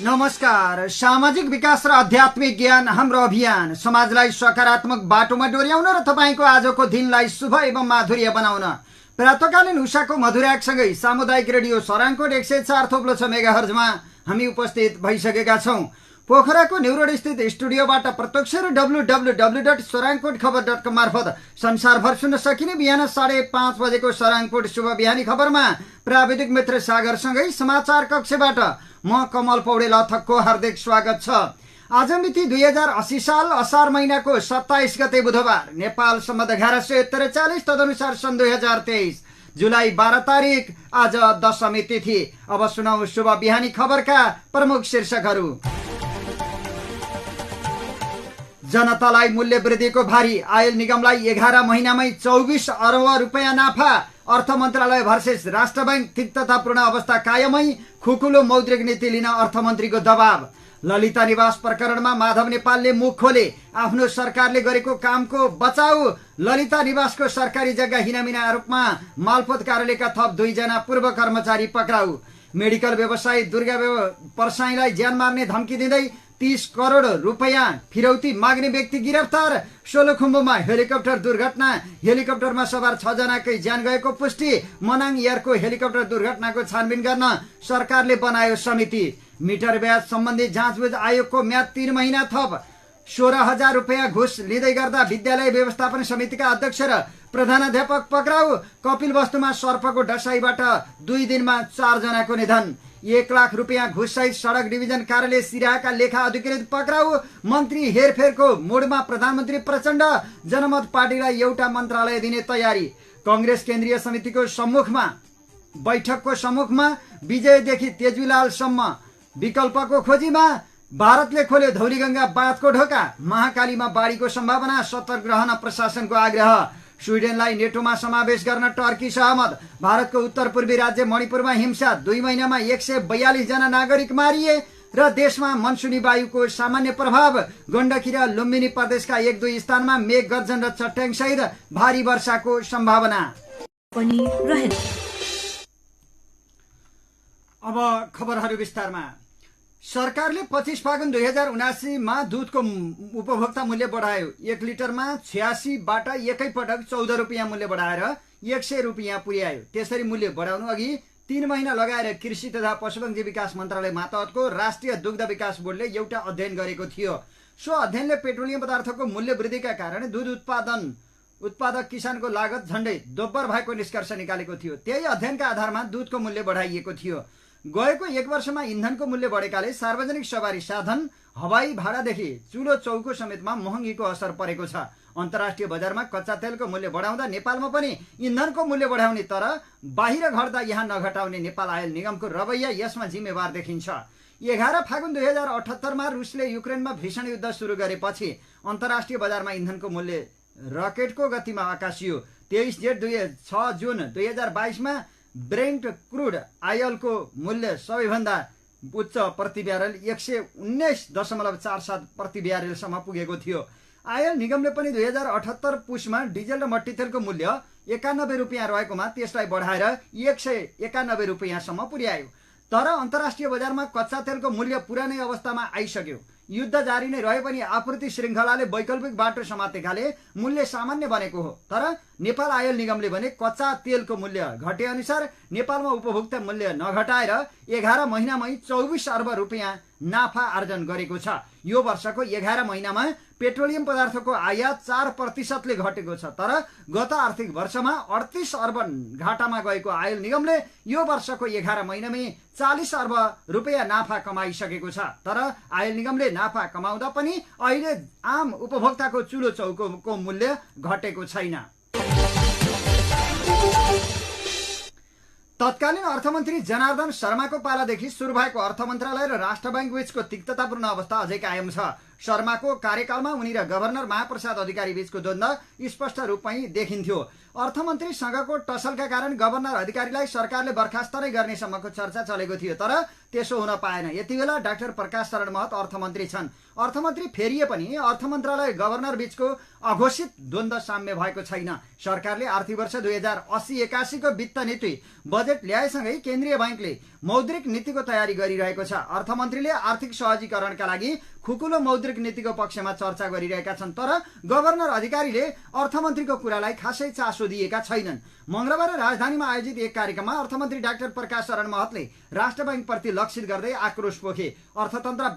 नमस्कार। सामाजिक विकास र आध्यात्मिक ज्ञान हाम्रो अभियान समाजलाई सकारात्मक बाटोमा डोर्याउन र तपाईको आजको दिनलाई शुभ एवं माधुर्य बनाउन प्रातकालीन उषाको मधुरागसँगै सामुदायिक रेडियो सराङकोट 104.6 मेगाहर्जमा हामी उपस्थित भइसकेका छौं। पोखराको न्युरोड स्थित स्टुडियोबाट प्रत्यक्ष र www.sarangkotkhबर.com मार्फत संसारभर सुन्न सकिने बिहान 5:30 बजेको सराङकोट शुभ बिहानी खबरमा प्राविधिक मित्र सागरसँगै समाचार कक्षबाट म कमल पौडेल अथकको हार्दिक स्वागत छ। आज मिति 2080 साल असार महिनाको 27 गते बुधबार, नेपाल सम्बन्ध 1143, तदनुसार सन् 2023 जुलाई 12 तारिक आज दशमी तिथि। अब सुनौ शुभ बिहानी खबरका प्रमुख शीर्षकहरू। जनतालाई मूल्य वृद्धिको भारी, आयल निगमलाई 11 महिनामै 24 अर्ब रुपैयाँ नाफा। अर्थ मन्त्रालय भर्सेस राष्ट्र बैंक, तिक्ततापूर्ण अवस्था कायमै, खुकुलो मौद्रिक नीति लिन अर्थमन्त्रीको दबाव। ललिता निवास प्रकरणमा माधव नेपालले मुख खोले, आफ्नो सरकारले गरेको कामको बचाउ। ललिता निवासको सरकारी जग्गा हिनामिना आरोपमा मालपोत कार्यालयका थप 2 जना पूर्व कर्मचारी पक्राउ। मेडिकल व्यवसायी दुर्गा परसाईलाई ज्यान मार्ने धम्की दिँदै 30 करोड रुपैयाँ फिरौती माग्ने व्यक्ति गिरफ्तार। सोलुखुम्बुमा हेलिकप्टर दुर्घटना, हेलिकप्टरमा सवार 6 जनाकै ज्यान गएको पुष्टि। मनाङ एयरको हेलिकप्टर दुर्घटनाको छानबिन गर्न सरकारले बनायो समिति। मिटर ब्याज सम्बन्धी जाँचबुझ आयोगको म्याद 3 महिना थप। 16,000 रुपैयाँ घुस लिँदै गर्दा विद्यालय व्यवस्थापन समितिका अध्यक्ष र प्रधानाध्यापक पक्राउ। कपिलवस्तुमा सर्पको डसाईबाट 2 दिनमा 4 जनाको निधन। 1 लाख रुपैयाँ घुससहित सडक डिभिजन कार्यालय सिराहाका लेखा अधिकृत पक्राउ। मन्त्री हेरफेरको मोडमा प्रधानमन्त्री प्रचण्ड, जनमत पार्टीलाई एउटा मन्त्रालय दिने तयारी। कांग्रेस केन्द्रीय समितिको बैठकको सम्मुखमा विजयदेखि तेजुलालसम्म विकल्पको खोजीमा। भारतले खोल्यो धौलीगंगा बाँधको ढोका। महाकालीमा बाढीको सम्भावना, सतर्क रहन प्रशासनको आग्रह। स्विडेनलाई नेटोमा समावेश गर्न टर्की सहमत। भारतको उत्तर पूर्वी राज्य मणिपुरमा हिंसा, 2 महिनामा 142 जना नागरिक मारिए र देशमा मनसुनी वायुको सामान्य प्रभाव। गण्डकी र लुम्बिनी प्रदेशका 1-2 स्थानमा मेघ गर्जन र चट्याङ सहित भारी वर्षाको सम्भावना पनि रहे। अब खबरहरू विस्तारमा। सरकारले 25 फागुन 2079 मा दूधको उपभोक्ता मूल्य बढायो। 1 लिटरमा 86 बाट एकैपटक 14 रुपैयाँ मूल्य बढाएर 100 रुपैयाँ पुर्यायो। त्यसरी मूल्य बढाउनु अघि 3 महिना लगाएर कृषि तथा पशुपक्षी विकास मन्त्रालय मातहतको राष्ट्रिय दुग्ध विकास बोर्डले एउटा अध्ययन गरेको थियो। सो अध्ययनले पेट्रोलियम पदार्थको मूल्य वृद्धिका कारण दूध उत्पादक किसानको लागत झण्डै दोब्बर भएको निष्कर्ष निकालेको थियो। त्यही अध्ययनका आधारमा दूधको मूल्य बढाइएको थियो। गएको 1 वर्षमा इन्धनको मूल्य बढेकाले सार्वजनिक सवारी साधन, हवाई भाडादेखि चुलो चौको समेतमा महँगीको असर परेको छ। अन्तर्राष्ट्रिय बजारमा कच्चा तेलको मूल्य बढाउँदा नेपालमा पनि इन्धनको मूल्य बढाउने तर बाहिर घट्दा यहाँ नघटाउने नेपाल आयल निगमको रवैया यसमा जिम्मेवार देखिन्छ। 11 फागुन 2078 मा रुसले युक्रेनमा भीषण युद्ध सुरु गरेपछि अन्तर्राष्ट्रिय बजारमा इन्धनको मूल्य रकेटको गतिमा आकाशियो। 23 जेठ 6 जुन 2022 मा ब्रेन्ट क्रूड आयलको मूल्य सबैभन्दा उच्च प्रति ब्यारेल 119.47 प्रति ब्यारेलसम्म पुगेको थियो। आयल निगमले पनि 2078 पुसमा डिजल र मट्टीतेलको मूल्य 91 रुपैयाँ रहेकोमा त्यसलाई बढाएर 191 रुपैयाँसम्म पुर्यायो। तर अन्तर्राष्ट्रिय बजारमा कच्चा तेलको मूल्य पुरानै अवस्थामा आइसक्यो। युद्ध जारी नै रहे पनि आपूर्ति श्रृङ्खलाले वैकल्पिक बाटो समातेकाले मूल्य सामान्य बनेको हो। तर नेपाल आयल निगमले भने कच्चा तेलको मूल्य घटे अनुसार नेपालमा उपभोक्ता मूल्य नघटाएर 11 महिनामै 24 अर्ब रुपैयाँ नाफा आर्जन गरेको छ। यो वर्षको 11 महिनामा पेट्रोलियम पदार्थको आयात 4% घटेको छ। तर गत आर्थिक वर्षमा 38 अर्ब घाटामा गएको आयल निगमले यो वर्षको 11 महिनामै 40 अर्ब रुपैयाँ नाफा कमाइसकेको छ। तर आयल निगमले नाफा कमाउँदा पनि अहिले आम उपभोक्ताको चुलो चौकोको मूल्य घटेको छैन। तत्कालीन अर्थमन्त्री जनार्दन शर्माको पालादेखि सुरु भएको अर्थ मन्त्रालय र राष्ट्र बैंक बीचको तिक्ततापूर्ण अवस्था अझै कायम छ। शर्माको कार्यकालमा उनी र गभर्नर महाप्रसाद अधिकारी बीचको द्वन्द्व स्पष्ट रूपमै देखिन्थ्यो। अर्थमन्त्री सँगको टसलका कारण गभर्नर अधिकारीलाई सरकारले बर्खास्त नै गर्ने सम्मको चर्चा चलेको थियो। तर त्यसो हुन पाएन। यति बेला डाक्टर प्रकाश शरण महत अर्थमन्त्री छन्। अर्थमन्त्री फेरिए पनि अर्थ मन्त्रालय गभर्नर बीचको अघोषित द्वन्द्व साम्य भएको छैन। सरकारले आर्थिक वर्ष 2080-81 को वित्त नीति बजेट ल्याएसँगै केन्द्रीय बैंकले मौद्रिक नीतिको तयारी गरिरहेको छ। अर्थमन्त्रीले आर्थिक सहजीकरणका लागि खुकुलो मौद्रिक नीतिको पक्षमा चर्चा गरिरहेका छन्, तर गभर्नर अधिकारीले अर्थमन्त्रीको कुरालाई खासै चासो दिएका छैनन्। मंगलबार राजधानीमा आयोजित एक कार्यक्रममा अर्थमन्त्री डाक्टर प्रकाश शरण महतले राष्ट्र बैंकप्रति लक्षित गर्दै आक्रोश पोखे। अर्थतन्त्र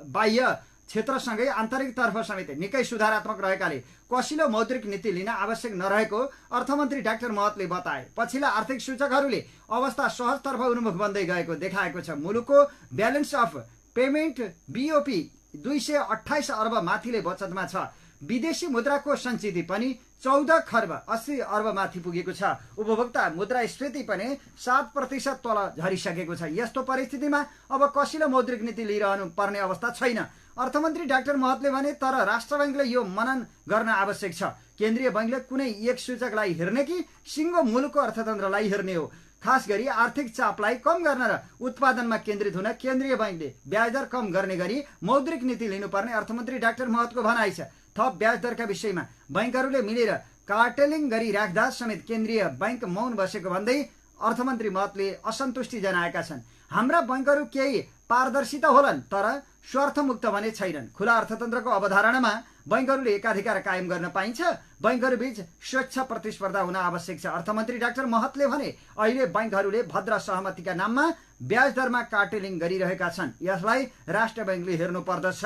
बाह्य क्षेत्रसँगै आन्तरिक तर्फ समेत निकै सुधारात्मक रहेकाले कसिलो मौद्रिक नीति लिन आवश्यक नरहेको अर्थमन्त्री डाक्टर महतले बताए। पछिल्ला आर्थिक सूचकहरूले अवस्था सहजतर्फ उन्मुख बन्दै गएको देखाएको छ। मुलुकको ब्यालेन्स अफ पेमेन्ट बीओपी 228 अर्ब माथिले बचतमा छ। विदेशी मुद्राको सञ्चिति पनि 14 खर्ब 80 अर्ब माथि पुगेको छ। उपभोक्ता मुद्रास्फीति पनि 7% तल झरिसकेको छ। यस्तो परिस्थितिमा अब कसिलो मौद्रिक नीति लिइरहनु पर्ने अवस्था छैन। अर्थमन्त्री डाक्टर महतले भने, तर राष्ट्र बैंकले यो मनन गर्न आवश्यक छ। केन्द्रीय बैंकले कुनै एक सूचकलाई हेर्ने कि सिङ्गो मुलुकको अर्थतन्त्रलाई हेर्ने हो। खास गरी आर्थिक चापलाई कम गर्न र उत्पादनमा केन्द्रित हुन केन्द्रीय बैंकले ब्याजदर कम गर्ने गरी मौद्रिक नीति लिनुपर्ने अर्थमन्त्री डाक्टर महतको भनाइ छ। थप ब्याज दरका विषयमा बैंकहरूले मिलेर कार्टेलिङ गरिराख्दा समेत केन्द्रीय बैंक मौन बसेको भन्दै अर्थमन्त्री महतले असन्तुष्टि जनाएका छन्। हाम्रा बैंकहरू केही पारदर्शिता होलान्, तर स्वार्थमुक्त भने छैनन्। खुला अर्थतन्त्रको अवधारणामा बैंकहरूले एकाधिकार कायम गर्न पाइन्छ। बैंकहरू बीच स्वच्छ प्रतिस्पर्धा हुन आवश्यक छ। अर्थमन्त्री डाक्टर महतले भने, अहिले बैंकहरूले भद्र सहमतिका नाममा ब्याज दरमा कार्टेलिङ गरिरहेका छन्। यसलाई राष्ट्र बैंकले हेर्नु पर्दछ।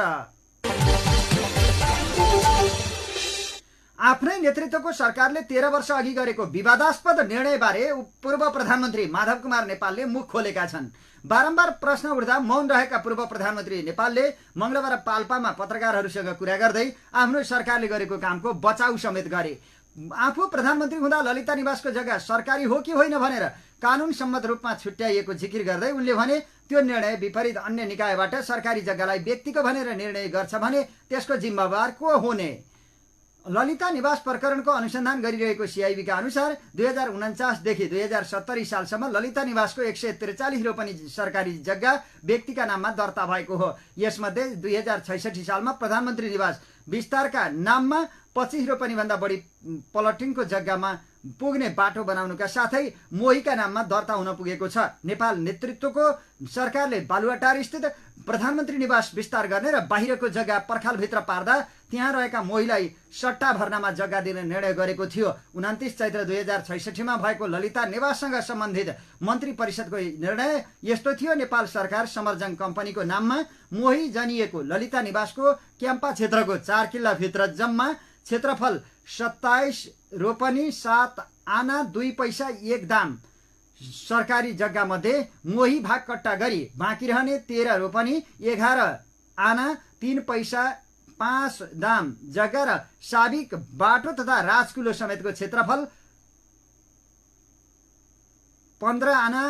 आफ्नै नेतृत्वको सरकारले 13 वर्ष अघि गरेको विवादास्पद निर्णयबारे पूर्व प्रधानमन्त्री माधव कुमार नेपालले मुख खोलेका छन्। बारम्बार प्रश्न उठ्दा मौन रहेका पूर्व प्रधानमन्त्री नेपालले मंगलबार पाल्पामा पत्रकारहरूसँग कुरा गर्दै आफ्नो सरकारले गरेको कामको बचाउ समेत गरे। आफू प्रधानमन्त्री हुँदा ललिता निवासको जग्गा सरकारी हो कि होइन भनेर कानून सम्मत रूपमा छुट्याइएको जिकिर गर्दै उनले भने, त्यो निर्णय विपरीत अन्य निकायबाट सरकारी जग्गालाई व्यक्तिको भनेर निर्णय गर्छ भने त्यसको जिम्मेवार को हुने? ललिता निवास प्रकरणको अनुसन्धान गरिरहेको सीआईबीका अनुसार 2049 देखि 2070 सालसम्म ललिता निवासको 143 रोपनी सरकारी जग्गा व्यक्तिका नाममा दर्ता भएको हो। यसमध्ये 2066 सालमा प्रधानमन्त्री निवास विस्तारका नाममा 25 रोपनी भन्दा बढी प्लटिङको जग्गामा पुग्ने बाटो बनाउनुका साथै मोहीका नाममा दर्ता हुन पुगेको छ। नेपाल नेतृत्वको सरकारले बालुवाटार स्थित प्रधानमन्त्री निवास विस्तार गर्ने र बाहिरको जग्गा पर्खालभित्र पार्दा त्यहाँ रहेका मोहीलाई सट्टा भर्नामा जग्गा दिने निर्णय गरेको थियो। 29 चैत्र 2066 भएको ललिता निवाससँग सम्बन्धित मन्त्री परिषदको निर्णय यस्तो थियो। नेपाल सरकार समरजङ कम्पनीको नाममा मोही जनिएको ललिता निवासको क्याम्पा क्षेत्रको 4 किल्लाभित्र जम्मा क्षेत्रफल 27 रोपनी 7 आना 2 पैसा 1 दाम सरकारी जग्गा मध्ये मोही भाग कट्टा गरी बाँकी रहने 13 रोपनी 11 आना 3 पैसा 5 दाम जग्गा र साबिक बाटो तथा राजकुलो समेतको क्षेत्रफल 15 आना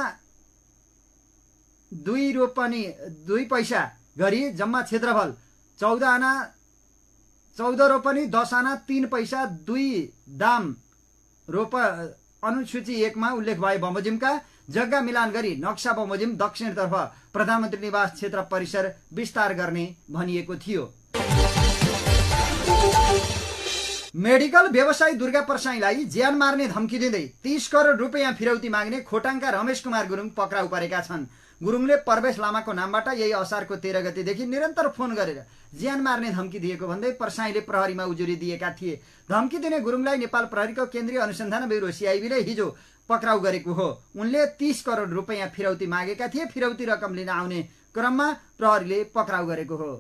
2 रोपनी 2 पैसा गरी जम्मा क्षेत्रफल 14 रोपनी 10 आना 3 पैसा 2 दाम अनुसूची 1 मा उल्लेख भए बमोजिमका जग्गा मिलान गरी नक्सा बमोजिम दक्षिणतर्फ प्रधानमन्त्री निवास क्षेत्र परिसर विस्तार गर्ने भनिएको थियो। मेडिकल व्यवसायी दुर्गा प्रसाईलाई ज्यान मार्ने धम्की दिँदै 30 करोड रुपैयाँ फिरौती माग्ने खोटाङका रमेश कुमार गुरुङ पक्राउ परेका छन्। गुरुङले परवेश लामाको नामबाट यही असारको 13 गतेदेखि निरन्तर फोन गरेर ज्यान मार्ने धम्की दिएको भन्दै प्रसाईले प्रहरीमा उजुरी दिएका थिए। धम्की दिने गुरुङलाई नेपाल प्रहरीको केन्द्रीय अनुसन्धान ब्युरो सीआईबीले हिजो पक्राउ गरेको हो। उनले 30 करोड रुपैयाँ फिरौती मागेका थिए। फिरौती रकम लिन आउने क्रममा प्रहरीले पक्राउ गरेको हो।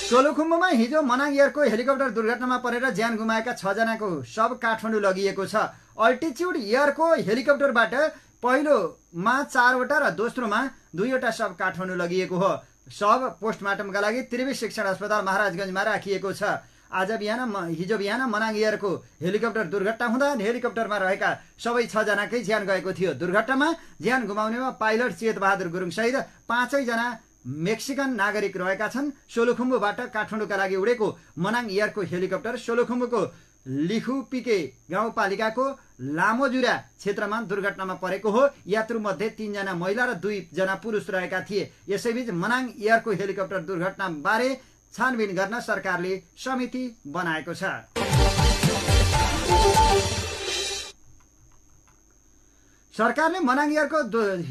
सोलुखुम्बुमा हिजो मनाङ एयरको हेलिकप्टर दुर्घटनामा परेर ज्यान गुमाएका 6 जनाको शव काठमाडौँ लगिएको छ। अल्टिच्युड एयरको हेलिकप्टरबाट पहिलोमा 4 वटा र दोस्रोमा 2 वटा शव काठमाडौँ लगिएको हो। शव पोस्टमार्टमका लागि त्रिवी शिक्षण अस्पताल महाराजगञ्जमा राखिएको छ। हिजो बिहान मनाङ एयरको हेलिकप्टर दुर्घटना हुँदा हेलिकप्टरमा रहेका सबै 6 जनाकै ज्यान गएको थियो। दुर्घटनामा ज्यान गुमाउनेमा पाइलट चेत बहादुर गुरुङ सहित 5 जना मेक्सिकन नागरिक रहेका छन्। सोलुखुम्बुबाट काठमाडौँका लागि उडेको मनाङ एयरको हेलिकप्टर सोलुखुम्बुको लिखुपिके गाउँपालिकाको लामोजुरा क्षेत्रमा दुर्घटनामा परेको हो। यात्रुमध्ये 3 जना महिला र 2 जना पुरुष रहेका थिए। यसैबीच मनाङ एयरको हेलिकप्टर दुर्घटनाबारे छानबिन गर्न सरकारले समिति बनाएको छ। सरकारले मनाङ एयरको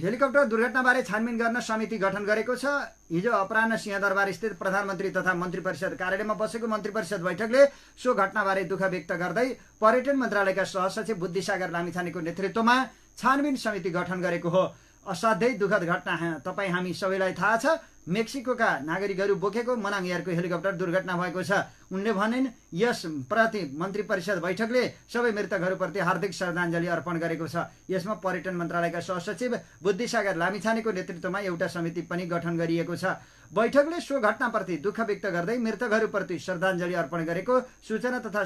हेलिकप्टर दुर्घटनाबारे छानबिन गर्न समिति गठन गरेको छ। हिजो अपराह्न सिंहदरबार स्थित प्रधानमन्त्री तथा मन्त्री परिषद कार्यालयमा बसेको मन्त्री परिषद बैठकले सो घटनाबारे दुःख व्यक्त गर्दै पर्यटन मन्त्रालयका सहसचिव बुद्धिसागर लामिछानेको नेतृत्वमा छानबिन समिति गठन गरेको हो। असाध्यै दुःखद घटना तपाईँ हामी सबैलाई थाहा छ। मेक्सिकोका नागरिकहरू बोकेको मनाङ एयरको हेलिकप्टर दुर्घटना भएको छ। उनले भनिन् यस प्रति मन्त्री परिषद बैठकले सबै मृतकहरूप्रति हार्दिक श्रद्धाञ्जली अर्पण गरेको छ। यसमा पर्यटन मन्त्रालयका सहसचिव बुद्धिसागर लामिछानेको नेतृत्वमा एउटा समिति पनि गठन गरिएको छ। बैठकले सो घटनाप्रति दुःख व्यक्त गर्दै मृतकहरूप्रति श्रद्धाञ्जली अर्पण गरेको सूचना तथा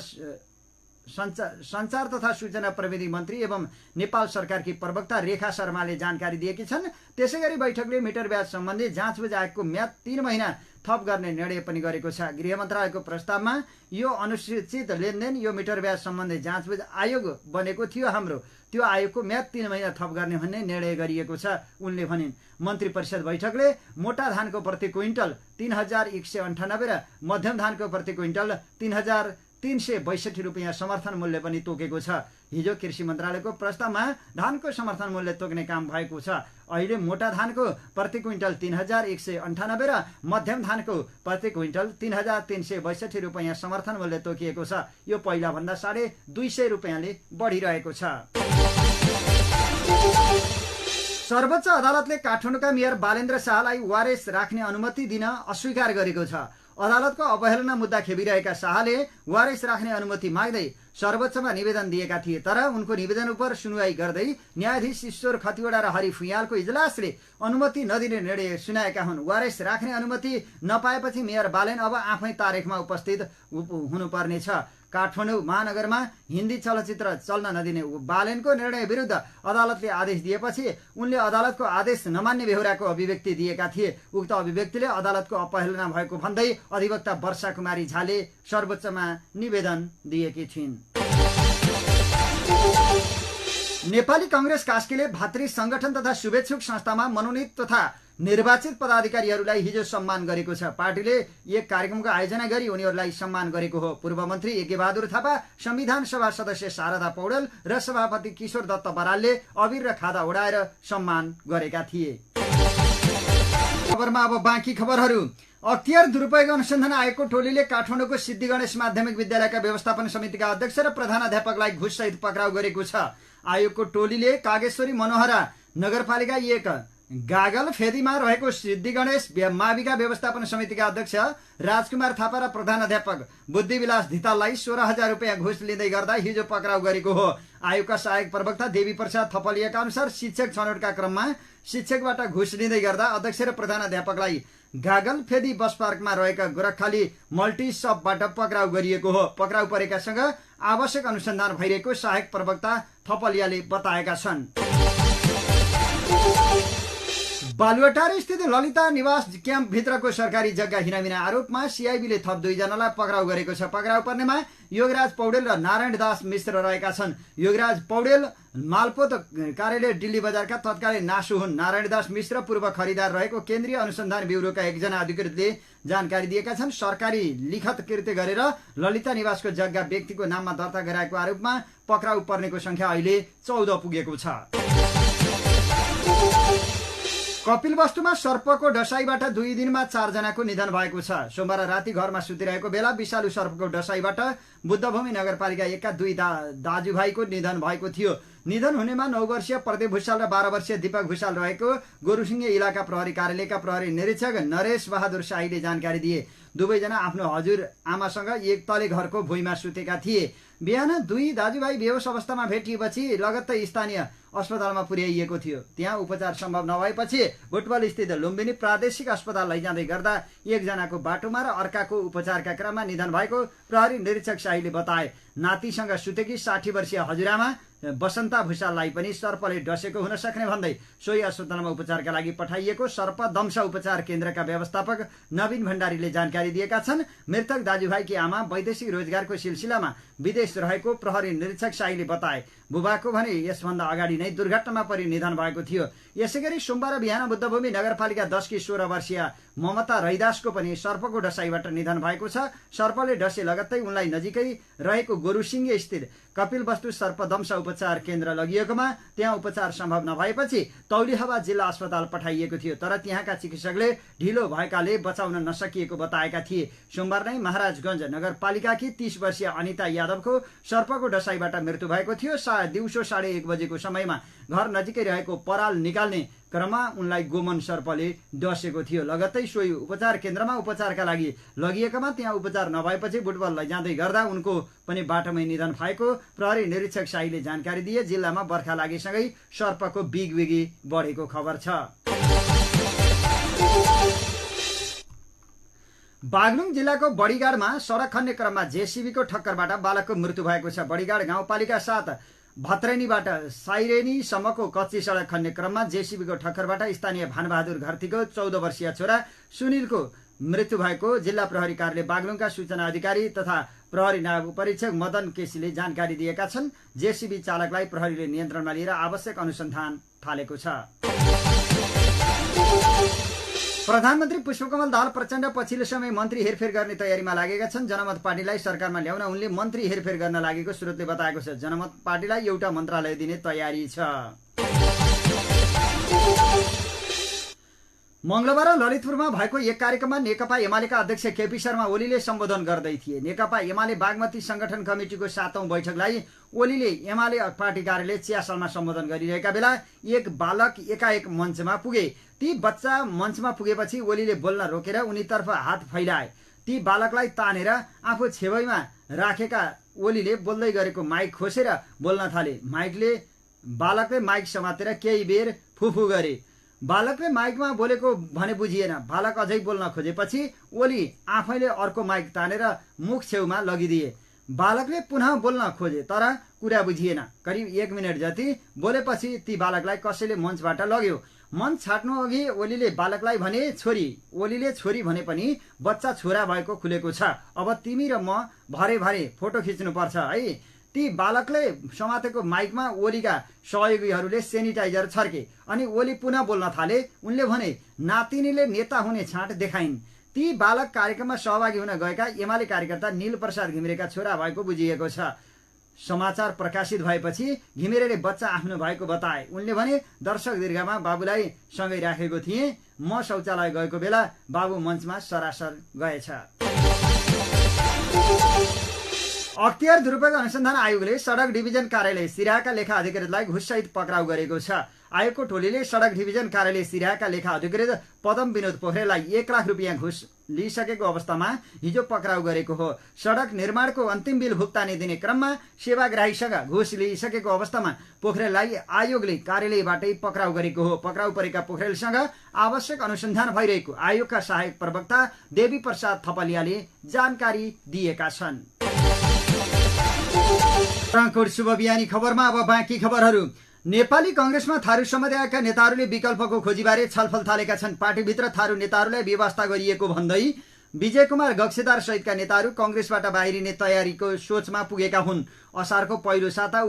संचार तथा सूचना प्रविधि मन्त्री एवं नेपाल सरकारकी प्रवक्ता रेखा शर्माले जानकारी दिएकी छन्। त्यसैगरी बैठकले मिटर ब्याज सम्बन्धी जाँचबुझ आयोगको म्याद 3 महिना थप गर्ने निर्णय पनि गरेको छ। गृह मन्त्रालयको प्रस्तावमा यो अनुसूचित लेनदेन यो मिटर ब्याज सम्बन्धी जाँचबुझ आयोग बनेको थियो हाम्रो, त्यो आयोगको म्याद 3 महिना थप गर्ने भन्ने निर्णय गरिएको छ उनले भनिन्। मन्त्री परिषद बैठकले मोटा धानको प्रति क्विन्टल 3198 र मध्यम धानको प्रति क्विन्टल 3362 रुपियाँ समर्थन मूल्य पनि तोकेको छ। हिजो कृषि मन्त्रालयको प्रस्तावमा धानको समर्थन मूल्य तोक्ने काम भएको छ। अहिले मोटा धानको प्रति क्विन्टल 3198 र मध्यम धानको प्रति क्विन्टल 3362 रुपियाँ समर्थन मूल्य तोकिएको छ। यो पहिलाभन्दा 250 रुपियाँले बढिरहेको छ। सर्वोच्च अदालतले काठमाडौँका मेयर बालेन्द्र शाहलाई वारेस राख्ने अनुमति दिन अस्वीकार गरेको छ। अदालतको अवहेलना मुद्दा खेपिरहेका शाहले वारेस राख्ने अनुमति माग्दै सर्वोच्चमा निवेदन दिएका थिए। तर उनको निवेदन उप सुनवाई गर्दै न्यायाधीश ईश्वर खतिवडा र हरि फुयालको इजलासले अनुमति नदिने निर्णय सुनाएका हुन्। वारेस राख्ने अनुमति नपाएपछि मेयर बालेन अब आफै तारिखमा उपस्थित हुनुपर्नेछ। काठमाडौँ महानगरमा हिन्दी चलचित्र चल्न नदिने बालेनको निर्णय विरुद्ध अदालतले आदेश दिएपछि उनले अदालतको आदेश नमान्ने बेहोराको अभिव्यक्ति दिएका थिए। उक्त अभिव्यक्तिले अदालतको अपहेलना भएको भन्दै अधिवक्ता वर्षा कुमारी झाले सर्वोच्चमा निवेदन दिएकी छिन्। नेपाली कांग्रेस कास्कीले भातृ संगठन तथा शुभेच्छुक संस्थामा मनोनित तथा निर्वाचित पदाधिकारीहरूलाई हिजो सम्मान गरेको छ। पार्टीले एक कार्यक्रमको आयोजना गरी उनीहरूलाई सम्मान गरेको हो। पूर्व मन्त्री यज्ञबहादुर थापा, संविधान सभा सदस्य शारदा पौडेल र सभापति किशोर दत्त बरालले अबिर र खादा उडाएर सम्मान गरेका थिए। खबरमा अब बाँकी खबरहरू। अख्तियार दुरुपयोग अनुसन्धान आयोगको टोलीले काठमाडौँको सिद्धि गणेश माध्यमिक विद्यालयका व्यवस्थापन समितिका अध्यक्ष र प्रधानाध्यापकलाई घुससहित पक्राउ गरेको छ। आयोगको टोलीले कागेश्वरी मनोहरा नगरपालिका 1 गागल फेदीमा रहेको सिद्धि गणेश माविका व्यवस्थापन समितिका अध्यक्ष राजकुमार थापा र प्रधानाध्यापक बुद्धिविलास धिताललाई 16,000 रुपियाँ घुस लिँदै गर्दा हिजो पक्राउ गरेको हो। आयोगका सहायक प्रवक्ता देवी प्रसाद थपलियाका अनुसार शिक्षक छनौटका क्रममा शिक्षकबाट घुस लिँदै गर्दा अध्यक्ष र प्रधानाध्यापकलाई गागल फेदी बस पार्कमा रहेका गोरखखाली मल्टी सपबाट पक्राउ गरिएको हो। पक्राउ परेकासँग आवश्यक अनुसन्धान भइरहेको सहायक प्रवक्ता थपलियाले बताएका छन्। बालुवाटार स्थित ललिता निवास क्याम्प भित्रको सरकारी जग्गा हिनामिना आरोपमा सीआईबीले थप 2 जनालाई पक्राउ गरेको छ। पक्राउ पर्नेमा योगराज पौडेल र नारायण दास मिश्र रहेका छन्। योगराज पौडेल मालपोत कार्यालय दिल्ली बजारका तत्कालीन नासु हुन्। नारायण दास मिश्र पूर्व खरिदार रहेको केन्द्रीय अनुसन्धान ब्युरोका एकजना अधिकृतले जानकारी दिएका छन्। सरकारी लिखत कृत्य गरेर ललिता निवासको जग्गा व्यक्तिको नाममा दर्ता गराएको आरोपमा पक्राउ पर्नेको संख्या अहिले 14 पुगेको छ। कपिलवस्तुमा सर्पको डसाईबाट 2 दिनमा 4 जनाको निधन भएको छ। सोमबार राति घरमा सुतिरहेको बेला विषालु सर्पको डसाईबाट बुद्धभूमि नगरपालिका 1 का 2 दाजुभाइको निधन भएको थियो। निधन हुनेमा 9 वर्षीय प्रदीप भुषाल र 12 वर्षीय दीपक भुषाल रहेको गोरुसिंगे इलाका प्रहरी कार्यालयका प्रहरी निरीक्षक नरेश बहादुर शाहीले जानकारी दिए। दुवैजना आफ्नो हजुर आमासँग एक तले घरको भुइँमा सुतेका थिए। बिहान 2 दाजुभाइ बेहोस अवस्थामा भेटिएपछि लगत्तै स्थानीय अस्पतालमा पुर्याइएको थियो। त्यहाँ उपचार सम्भव नभएपछि बुटवल स्थित लुम्बिनी प्रादेशिक अस्पताल लैजाँदै गर्दा एकजनाको बाटोमा र अर्काको उपचारका क्रममा निधन भएको प्रहरी निरीक्षक शाहीले बताए। नातिसँग सुतेकी 60 वर्षीय हजुरआमा बसन्ता भुषाललाई पनि सर्पले डसेको हुन सक्ने भन्दै सोही अस्पतालमा उपचारका लागि पठाइएको सर्पदंश उपचार केन्द्रका व्यवस्थापक नवीन भण्डारीले जानकारी दिएका छन्। मृतक दाजुभाइकी आमा वैदेशिक रोजगारको सिलसिलामा विदेश रहेको प्रहरी निरीक्षक शाहीले बताए। बुबाको भने यसभन्दा अगाडि नै दुर्घटनामा परि निधन भएको थियो। यसैगरी सोमबार बिहान बुद्धभूमि नगरपालिका 10 की 16 वर्षीय ममता रैदासको पनि सर्पको डसाईबाट निधन भएको छ। सर्पले डसे लगत्तै उनलाई नजिकै रहेको गोरुसिङ्गे स्थित कपिलवस्तु सर्पदंश उपचार केन्द्र लगिएकोमा त्यहाँ उपचार सम्भव नभएपछि तौलिहावा जिल्ला अस्पताल पठाइएको थियो, तर त्यहाँका चिकित्सकले ढिलो भएकाले बचाउन नसकिएको बताएका थिए। सोमबार नै महाराजगञ्ज नगरपालिकाकी 30 वर्षीय अनिता यादवको सर्पको डसाईबाट मृत्यु भएको थियो। दिउँसो 1:30 बजेको समयमा घर नजिकै रहेको पराल निकाल्ने क्रममा उनलाई गोमन सर्पले डसेको थियो। लगत्तै सोही उपचार केन्द्रमा उपचारका लागि लगिएकोमा त्यहाँ उपचार नभएपछि बुटबल लैजाँदै गर्दा उनको पनि बाटोमै निधन भएको प्रहरी निरीक्षक शाहीले जानकारी दिए। जिल्लामा बर्खा लागेसँगै सर्पको बिगबिगी बढेको खबर छ। बागलुङ जिल्लाको बडीगाडमा सडक खन्ने क्रममा जेसीबीको ठक्करबाट बालकको मृत्यु भएको छ। बडीगाड गाउँपालिका 7 भत्रेनीबाट साइरेनीसम्मको कच्ची सडक खन्ने क्रममा जेसीबीको ठक्करबाट स्थानीय भानबहादुर घरतीको 14 वर्षीय छोरा सुनिलको मृत्यु भएको जिल्ला प्रहरी कार्यालय बागलुङका सूचना अधिकारी तथा प्रहरी नायब उपरीक्षक मदन केसीले जानकारी दिएका छन्। जेसीबी चालकलाई प्रहरीले नियन्त्रणमा लिएर आवश्यक अनुसन्धान थालेको छ। प्रधानमन्त्री पुष्पकमल दाहाल प्रचण्ड पछिल्लो समय मन्त्री हेरफेर गर्ने तयारीमा लागेका छन्। जनमत पार्टीलाई सरकारमा ल्याउन उनले मन्त्री हेरफेर गर्न लागेको स्रोतले बताएको छ। जनमत पार्टीलाई एउटा मन्त्रालय दिने तयारी छ। मंगलबार ललितपुरमा भएको एक कार्यक्रममा नेकपा एमालेका अध्यक्ष केपी शर्मा ओलीले सम्बोधन गर्दै थिए। नेकपा एमाले बागमती संगठन कमिटिको 7औं बैठकलाई ओलीले एमाले पार्टी कार्यालय चियासलमा सम्बोधन गरिरहेका बेला एक बालक एकाएक मञ्चमा पुगे। ती बच्चा मञ्चमा पुगेपछि ओलीले बोल्न रोकेर उनीतर्फ हात फैलाए। ती बालकलाई तानेर आफू छेउमा राखेका ओलीले बोल्दै गरेको माइक खोसेर बोल्न थाले। बालकले माइक समातेर केही बेर फुफु गरे। बालकले माइकमा बोलेको भने बुझिएन। बालक अझै बोल्न खोजेपछि ओली आफैले अर्को माइक तानेर मुख छेउमा लगिदिए। बालकले पुनः बोल्न खोजे तर कुरा बुझिएन। करिब 1 मिनट जति बोलेपछि ती बालकलाई कसैले मञ्चबाट लग्यो। मञ्च छाड्नु अघि ओलीले बालकलाई भने छोरी। ओलीले छोरी भने पनि बच्चा छोरा भएको खुलेको छ। अब तिमी र म भरे भरे फोटो खिच्नुपर्छ है। ती बालकले समातेको माइकमा ओलीका सहयोगीहरूले सेनिटाइजर छर्के अनि ओली पुनः बोल्न थाले। उनले भने नातिनीले नेता हुने छाँट देखाइन्। ती बालक कार्यक्रममा सहभागी हुन गएका एमाले कार्यकर्ता नील प्रसाद घिमिरेका छोरा भएको बुझिएको छ। समाचार प्रकाशित भएपछि घिमिरेले बच्चा आफ्नो भएको बताए। उनले भने दर्शक दीर्घामा बाबुलाई सँगै राखेको थिएँ। म शौचालय गएको बेला बाबु मञ्चमा सरासर गएछ। अख्तियार दुरुपयोग अनुसन्धान आयोगले सडक डिभिजन कार्यालय सिराहाका लेखा अधिकृतलाई घुससहित पक्राउ गरेको छ। आयोगको टोलीले सडक डिभिजन कार्यालय सिराहाका लेखा अधिकृत पदम विनोद पोखरेललाई 1 लाख रुपियाँ घुस लिइसकेको अवस्थामा हिजो पक्राउ गरेको हो। सडक निर्माणको अन्तिम बिल भुक्तानी दिने क्रममा सेवाग्राहीसँग घुस लिइसकेको अवस्थामा पोखरेललाई आयोगले कार्यालयबाटै पक्राउ गरेको हो। पक्राउ परेका पोखरेलसँग आवश्यक अनुसन्धान भइरहेको आयोगका सहायक प्रवक्ता देवी प्रसाद थपलियाले जानकारी दिएका छन्। शुभ बिहानी खबरमा अब बाँकी खबरहरू। नेपाली कांग्रेसमा थारू समुदायका नेताहरूले विकल्पको खोजीबारे छलफल थालेका छन्। पार्टीभित्र थारू नेताहरूलाई व्यवस्था गरिएको भन्दै विजय कुमार गक्सेदार सहितका नेताहरू कांग्रेसबाट बाहिरिने तयारीको सोचमा पुगेका हुन्। असारको पहिलो साता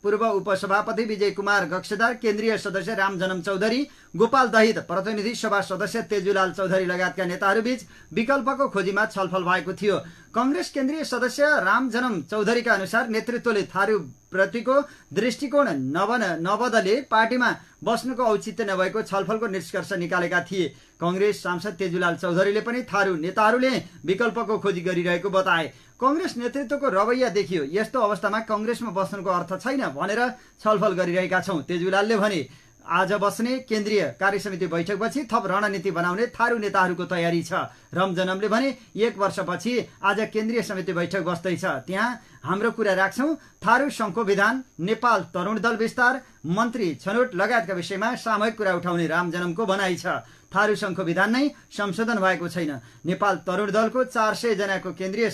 पूर्व उपसभापति विजय कुमार गक्सेदार, केन्द्रीय सदस्य रामजनम चौधरी, गोपाल दहित, प्रतिनिधि सभा सदस्य तेजुलाल चौधरी लगायतका नेताहरूबीच विकल्पको खोजीमा छलफल भएको थियो। कांग्रेस केन्द्रीय सदस्य रामजनम चौधरीका अनुसार नेतृत्वले थारू प्रतिको दृष्टिकोण नबदले पार्टीमा बस्नुको औचित्य नभएको छलफलको निष्कर्ष निकालेका थिए। कांग्रेस सांसद तेजुलाल चौधरीले पनि थारू नेताहरूले विकल्पको खोजी गरिरहेको बताए। कांग्रेस नेतृत्वको रवैया देखियो। यस्तो अवस्थामा कांग्रेसमा बस्नुको अर्थ छैन भनेर छलफल गरिरहेका छौं। तेजुलालले भने आज बस्ने केन्द्रीय कार्यसमिति बैठकपछि थप रणनीति बनाउने थारू नेताहरूको तयारी छ। रामजनमले भने 1 वर्षपछि आज केन्द्रीय समिति बैठक बस्दैछ, त्यहाँ हाम्रो कुरा राख्छौं। थारू संघको विधान, नेपाल तरुण दल विस्तार, मन्त्री छनौट लगायतका विषयमा सामूहिक कुरा उठाउने रामजनमको भनाइ छ। थारू सङ्घको विधान नै संशोधन भएको छैन। नेपाल तरुण दलको 400 जनाको केन्द्रीय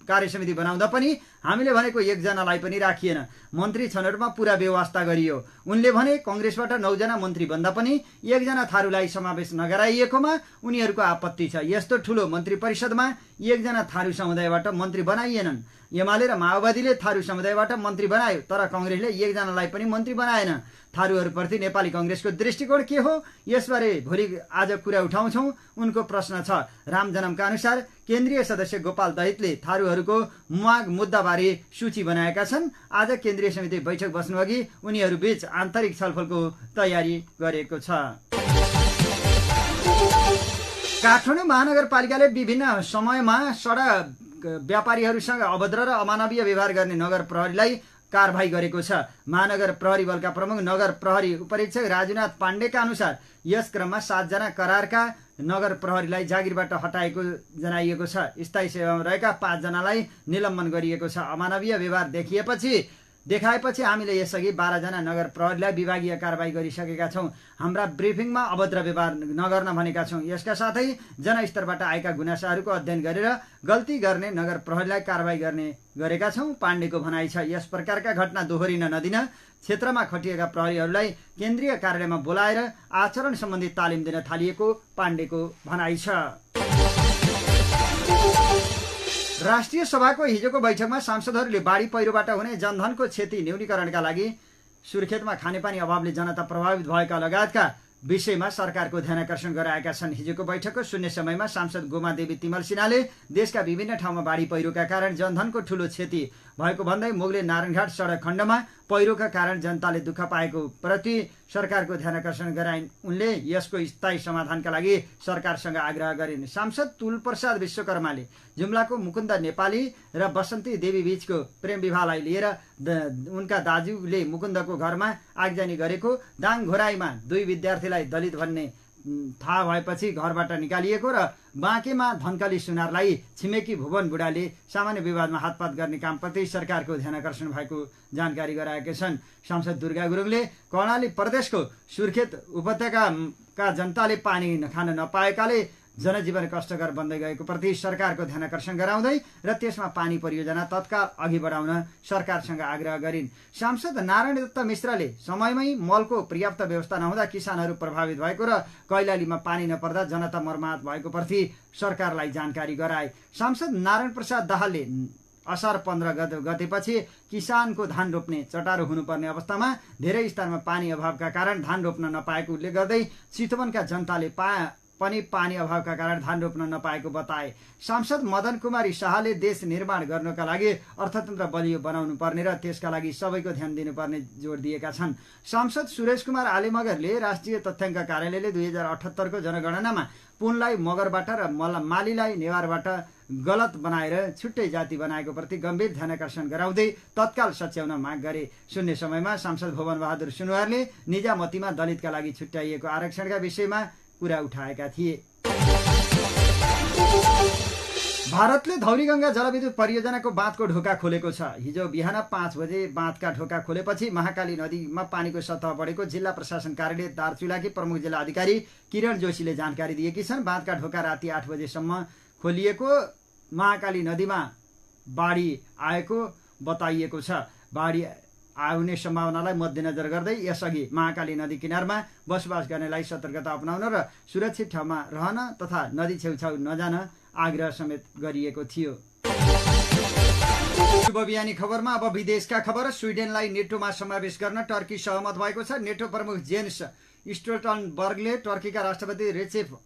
कार्यसमिति बनाउँदा पनि हामीले भनेको 1 जनालाई पनि राखिएन। मन्त्री छनौटमा पूरा व्यवस्था गरियो। उनले भने कांग्रेसबाट 9 जना मन्त्री बन्दा पनि 1 जना थारूलाई समावेश नगराइएकोमा उनीहरूको आपत्ति छ। यस्तो ठूलो मन्त्री परिषदमा 1 जना थारू समुदायबाट मन्त्री बनाइएनन्। एमाले र माओवादीले थारू समुदायबाट मन्त्री बनायो, तर कांग्रेसले 1 जनालाई पनि मन्त्री बनाएन। थारूहरूप्रति नेपाली कांग्रेसको दृष्टिकोण के हो, यसबारे भोलि आज कुरा उठाउँछौं। उनको प्रश्न छ। राम जनमका अनुसार केन्द्रीय सदस्य गोपाल दहितले थारूहरूको माग मुद्दाबारे सूची बनाएका छन्। आज केन्द्रीय समिति बैठक बस्नुअघि उनीहरूबीच आन्तरिक छलफलको तयारी गरेको छ। काठमाडौँ महानगरपालिकाले विभिन्न समयमा सडक व्यापारीहरूसँग अभद्र र अमानवीय व्यवहार गर्ने नगर प्रहरीलाई कारबाही गरेको छ। महानगर प्रहरी बलका प्रमुख नगर प्रहरी उपरीक्षक राजुनाथ पाण्डेका अनुसार यस क्रममा 7 जना करारका नगर प्रहरीलाई जागिरबाट हटाएको जनाइएको छ। स्थायी सेवामा रहेका 5 जनालाई निलम्बन गरिएको छ। अमानवीय व्यवहार देखाएपछि हामीले यसअघि 12 जना नगर प्रहरीलाई विभागीय कारबाही गरिसकेका छौं। हाम्रा ब्रिफिङमा अभद्र व्यवहार नगर्न भनेका छौं। यसका साथै जनस्तरबाट आएका गुनासाहरूको अध्ययन गरेर गल्ती गर्ने नगर प्रहरीलाई कारबाही गरेका छौं। पाण्डेको भनाइ छ। यस प्रकारका घटना दोहोरिन नदिन क्षेत्रमा खटिएका प्रहरीहरूलाई केन्द्रीय कार्यालयमा बोलाएर आचरण सम्बन्धी तालिम दिन थालिएको पाण्डेको भनाइ छ। राष्ट्रिय सभाको हिजोको बैठकमा सांसदहरूले बाढी पहिरोबाट हुने जनधनको क्षति न्यूनीकरणका लागि सुर्खेतमा खानेपानी अभावले जनता प्रभावित भएका लगायतका विषयमा सरकारको ध्यानाकर्षण गराएका छन्। हिजोको बैठकको शून्य समयमा सांसद गोमा देवी तिमल सिन्हाले देशका विभिन्न ठाउँमा बाढी पहिरोका कारण जनधनको ठूलो क्षति भएको भन्दै मोगले नारायणघाट सडक खण्डमा पहिरोका कारण जनताले दुःख पाएको प्रति सरकारको ध्यानाकर्षण गराइन्। उनले यसको स्थायी समाधानका लागि सरकारसँग आग्रह गरिन्। सांसद तुलप्रसाद विश्वकर्माले जुम्लाको मुकुन्द नेपाली र बसन्ती देवी बीचको प्रेम विवाहलाई लिएर उनका दाजुले मुकुन्दको घरमा आगजनी गरेको, दाङ घोराईमा 2 विद्यार्थीलाई दलित भन्ने थाहा भएपछि घरबाट निकालिएको र बाँकेमा धनकली सुनारलाई छिमेकी भुवन बुढाले सामान्य विवादमा हातपात गर्ने कामप्रति सरकारको ध्यानाकर्षण भएको जानकारी गराएका छन्। सांसद दुर्गा गुरुङले कर्णाली प्रदेशको सुर्खेत उपत्यकाका जनताले पानी खान नपाएकाले जनजीवन कष्टकर बन्दै गएको प्रति सरकारको ध्यानाकर्षण गराउँदै र त्यसमा पानी परियोजना तत्काल अघि बढाउन सरकारसँग आग्रह गरिन्। सांसद नारायण दत्त मिश्रले समयमै मलको पर्याप्त व्यवस्था नहुँदा किसानहरू प्रभावित भएको र कैलालीमा पानी नपर्दा जनता मर्माहत भएको प्रति सरकारलाई जानकारी गराए। सांसद नारायण प्रसाद दाहालले असार 15 गतेपछि किसानको धान रोप्ने चटारो हुनुपर्ने अवस्थामा धेरै स्थानमा पानी अभावका कारण धान रोप्न नपाएको उल्लेख गर्दै चितवनका जनताले पनि पानी अभावका कारण धान रोप्न नपाएको बताए। सांसद मदन कुमारी शाहले देश निर्माण गर्नका लागि अर्थतन्त्र बलियो बनाउनु पर्ने र त्यसका लागि सबैको ध्यान दिनुपर्ने जोड दिएका छन्। सांसद सुरेश कुमार आलेमगरले राष्ट्रिय तथ्याङ्क कार्यालयले 2078 को जनगणनामा पुनलाई मगरबाट र मालीलाई नेवारबाट गलत बनाएर छुट्टै जाति बनाएको प्रति गम्भीर ध्यानाकर्षण गराउँदै तत्काल सच्याउन माग गरे। शून्य समयमा सांसद भुवन बहादुर सुनुवारले निजामतीमा दलितका लागि छुट्याइएको आरक्षणका विषयमा कुरा उठाएका थिए। भारतले धौलीगंगा जलविद्युत परियोजनाको बाँधको ढोका खोलेको छ। हिजो बिहान 5 बजे बाँधका ढोका खोलेपछि महाकाली नदीमा पानीको सतह बढेको जिल्ला प्रशासन कार्यालय दार्चुलाकी प्रमुख जिल्ला अधिकारी किरण जोशीले जानकारी दिएकी छन्। बाँधका ढोका राति 8 बजेसम्म खोलिएको महाकाली नदीमा बाढी आएको बताइएको छ। बाढी आउने सम्भावनालाई मध्यनजर गर्दै यसअघि महाकाली नदी किनारमा बसोबास गर्नेलाई सतर्कता अपनाउन र सुरक्षित ठाउँमा रहन तथा नदी छेउछाउ नजान आग्रह समेत गरिएको थियो। शुभ बिहानी खबरमा अब विदेशका खबर। स्विडेनलाई नेटोमा समावेश गर्न टर्की सहमत भएको छ। नेटो प्रमुख जेन्स स्टोल्टनबर्गले टर्कीका राष्ट्रपति रेसेप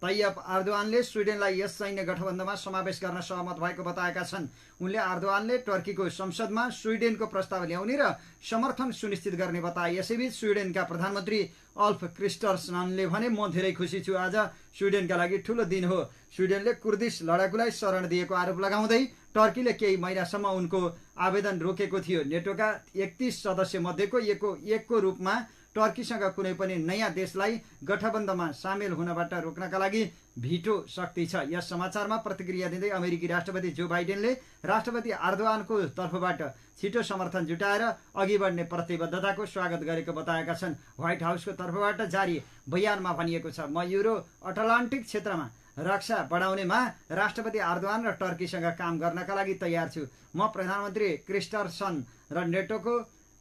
तैयब अर्दोआनले स्विडेनलाई यस सैन्य गठबन्धनमा समावेश गर्न सहमत भएको बताएका छन्। उनले अर्दोआनले टर्कीको संसदमा स्विडेनको प्रस्ताव ल्याउने र समर्थन सुनिश्चित गर्ने बताए। यसैबीच स्विडेनका प्रधानमन्त्री अल्फ क्रिस्टर्सनले भने म धेरै खुसी छु, आज स्विडेनका लागि ठूलो दिन हो। स्विडेनले कुर्दिश लडाकुलाई शरण दिएको आरोप लगाउँदै टर्कीले केही महिनासम्म उनको आवेदन रोकेको थियो। नेटोका 31 सदस्य मध्येको एकको रूपमा टर्कीसँग कुनै पनि नयाँ देशलाई गठबन्धनमा सामेल हुनबाट रोक्नका लागि भिटो शक्ति छ। यस समाचारमा प्रतिक्रिया दिँदै अमेरिकी राष्ट्रपति जो बाइडेनले राष्ट्रपति एर्दोगानको तर्फबाट छिटो समर्थन जुटाएर अघि बढ्ने प्रतिबद्धताको स्वागत गरेको बताएका छन्। व्हाइट हाउसको तर्फबाट जारी बयानमा भनिएको छ, म युरो अटलान्टिक क्षेत्रमा रक्षा बढाउनेमा राष्ट्रपति एर्दोगान र टर्कीसँग काम गर्नका लागि तयार छु। म प्रधानमन्त्री क्रिस्टर्सन र नेटोको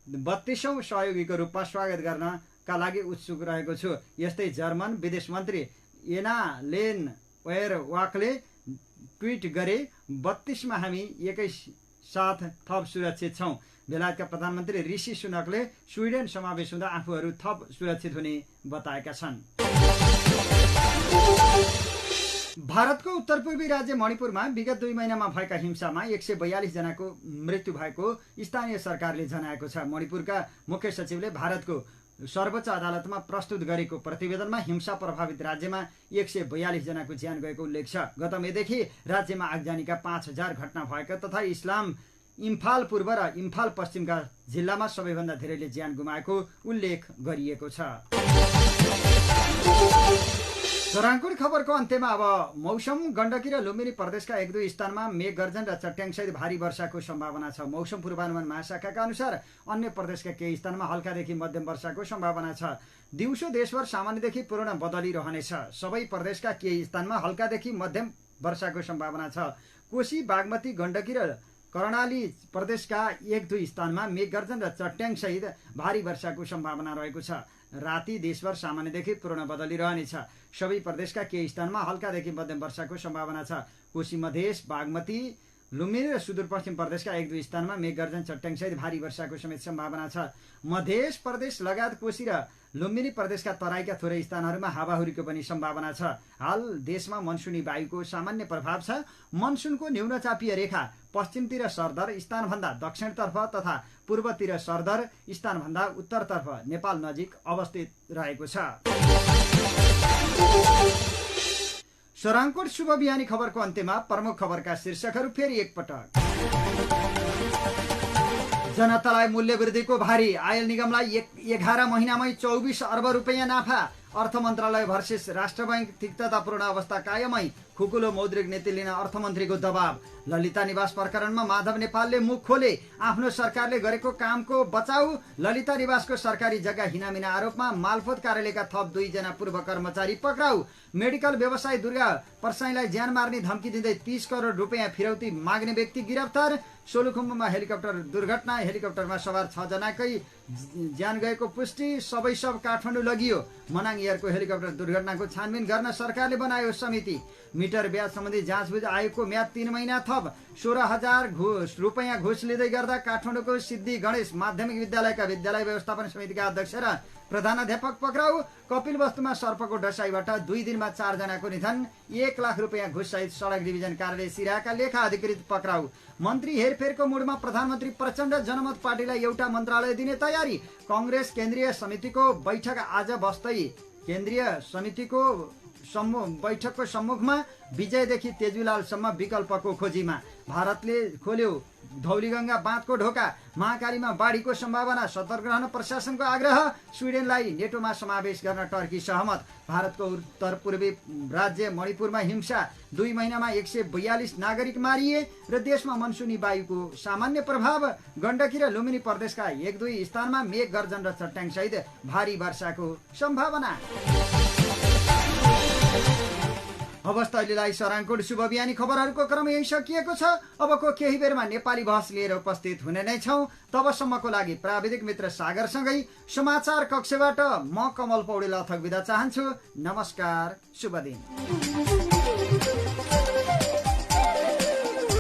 32औं सहयोगीको रूपमा स्वागत गर्नका लागि उत्सुक रहेको छु। यस्तै जर्मन विदेश मन्त्री एनालेन वेयरवाकले ट्विट गरे, 32मा हामी एकै साथ थप सुरक्षित छौं। बेलायतका प्रधानमन्त्री ऋषि सुनकले स्विडेन समावेश हुँदा आफूहरू थप सुरक्षित हुने बताएका छन्। भारतको उत्तरपूर्वी राज्य मणिपुरमा विगत 2 महिनामा भएका हिंसामा 142 जनाको मृत्यु भएको स्थानीय सरकारले जनाएको छ। मणिपुरका मुख्य सचिवले भारतको सर्वोच्च अदालतमा प्रस्तुत गरेको प्रतिवेदनमा हिंसा प्रभावित राज्यमा 142 जनाको ज्यान गएको उल्लेख छ। गत मेदेखि राज्यमा आगजनीका 5000 घटना भएका तथा इम्फाल पूर्व र इम्फाल पश्चिमका जिल्लामा सबैभन्दा धेरैले ज्यान गुमाएको उल्लेख गरिएको छ। चराङकोट खबरको अन्त्यमा अब मौसम। गण्डकी र लुम्बिनी प्रदेशका 1-2 स्थानमा मेघ गर्जन र चट्याङसहित भारी वर्षाको सम्भावना छ। मौसम पूर्वानुमान महाशाखाका अनुसार अन्य प्रदेशका केही स्थानमा हल्कादेखि मध्यम वर्षाको सम्भावना छ। दिउँसो देशभर सामान्यदेखि पूर्ण बदली रहनेछ। सबै प्रदेशका केही स्थानमा हल्कादेखि मध्यम वर्षाको सम्भावना छ। कोशी, बागमती, गण्डकी र कर्णाली प्रदेशका 1-2 स्थानमा मेघ गर्जन र चट्याङसहित भारी वर्षाको सम्भावना रहेको छ। राति देशभर सामान्यदेखि पूर्ण बदली रहनेछ। सबै प्रदेशका केही स्थानमा हल्कादेखि मध्यम वर्षाको सम्भावना छ। कोशी, मधेस, बागमती, लुम्बिनी र सुदूरपश्चिम प्रदेशका 1-2 स्थानमा मेघ गर्जन चट्याङसहित भारी वर्षाको समेत सम्भावना छ। मध्य प्रदेश लगायत कोशी र लुम्बिनी प्रदेशका तराईका थोरै स्थानहरूमा हावाहुरीको पनि सम्भावना छ। हाल देशमा मनसुनी वायुको सामान्य प्रभाव छ। मनसुनको न्यूनचापीय रेखा पश्चिमतिर सरदर स्थानभन्दा दक्षिणतर्फ तथा पूर्वतिर सरदर स्थानभन्दा उत्तरतर्फ नेपाल नजिक अवस्थित रहेको छ। सराङकोट शुभ बिहानी खबरको अन्त्यमा प्रमुख खबरका शीर्षकहरू फेरि एकपटक। जनतालाई मूल्य वृद्धिको भारी, आयल निगमलाई 11 महिनामै 24 अर्ब रुपैयाँ नाफा। अर्थ मन्त्रालय भर्सेस राष्ट्र बैंक, तिक्ततापूर्ण अवस्था कायमै, खुकुलो मौद्रिक नीति लिन अर्थमन्त्रीको दबाव। ललिता निवास प्रकरणमा माधव नेपालले मुख खोले, आफ्नो सरकारले गरेको कामको बचाउ। ललिता निवासको सरकारी जग्गा हिनामिना आरोपमा मालपोत कार्यालयका थप 2 जना पूर्व कर्मचारी पक्राउ। मेडिकल व्यवसायी दुर्गा परसाईलाई ज्यान मार्ने धम्की दिँदै 30 करोड रुपैयाँ फिरौती माग्ने व्यक्ति गिरफ्तार। सोलुखुम्बुमा हेलिकप्टर दुर्घटना, हेलिकप्टरमा सवार 6 जनाकै ज्यान गएको पुष्टि। सबै शव काठमाडौँ लगियो। मनाङ एयरको हेलिकप्टर दुर्घटनाको छानबिन गर्न सरकारले बनायो समिति। मिटर ब्याज सम्बन्धी जाँचबुझ आयोगको म्याद 3 महिना थप। 16,000 रुपैयाँ घुस लिँदै गर्दा काठमाडौँको सिद्धि गणेश माध्यमिक विद्यालयका विद्यालय व्यवस्थापन समितिका अध्यक्ष र प्रधानाध्यापक पक्राउ। कपिलवस्तुमा सर्पको डसाईबाट 2 दिनमा 4 जनाको निधन। 1 लाख रुपैयाँ घुससहित सडक डिभिजन कार्यालय सिराहाका लेखा अधिकृत पक्राउ। मन्त्री हेरफेरको मुडमा प्रधानमन्त्री प्रचण्ड, जनमत पार्टीलाई एउटा मन्त्रालय दिने तयारी। कांग्रेस केन्द्रीय समितिको बैठक आज बस्दै केन्द्रीय समितिको बैठकको सम्मुखमा विजयदेखि तेजुलालसम्म विकल्पको खोजीमा। भारतले खोल्यो धौलीगंगा बाँधको ढोका। महाकालीमा बाढीको सम्भावना, सतर्क रहन प्रशासनको आग्रह। स्विडेनलाई नेटोमा समावेश गर्न टर्की सहमत। भारतको उत्तर पूर्वी राज्य मणिपुरमा हिंसा, 2 महिनामा 142 नागरिक मारिए र देशमा मनसुनी वायुको सामान्य प्रभाव। गण्डकी र लुम्बिनी प्रदेशका 1-2 स्थानमा मेघ गर्जन र चट्याङसहित भारी वर्षाको सम्भावना। हवस् त अहिलेलाई सराङकोट शुभ बिहानी खबरहरूको क्रम यही सकिएको छ। अबको केही बेरमा नेपाली बहस लिएर उपस्थित हुने नै छौं। तबसम्मको लागि प्राविधिक मित्र सागरसँगै समाचार कक्षबाट म कमल पौडेल अथक बिदा चाहन्छु। नमस्कार, शुभ दिन।